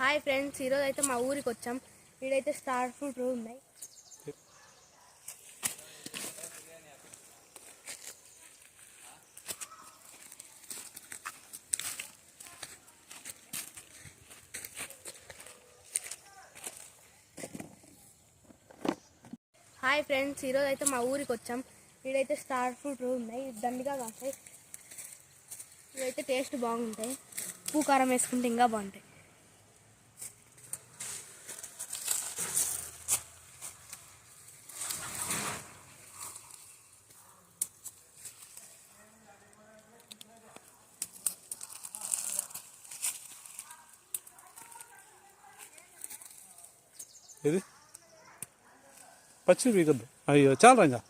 Hi friends, ఈరోజు అయితే మా ఊరికి వచ్చాం. ఇక్కడైతే స్టార్ ఫ్రూట్ ఉన్నాయి. హాయ్ ఫ్రెండ్స్, ఈరోజు అయితే మా ఊరికి వచ్చాం. ఇక్కడైతే స్టార్ ఫ్రూట్ ఉన్నాయి, దండిగా కాస్తాయి. ఇవైతే టేస్ట్ బాగుంటాయి, ఉప్పు కారం వేసుకుంటే ఇంకా బాగుంటాయి. ఇది పచ్చి వీగద్దు అయ్యో చాలా రంగా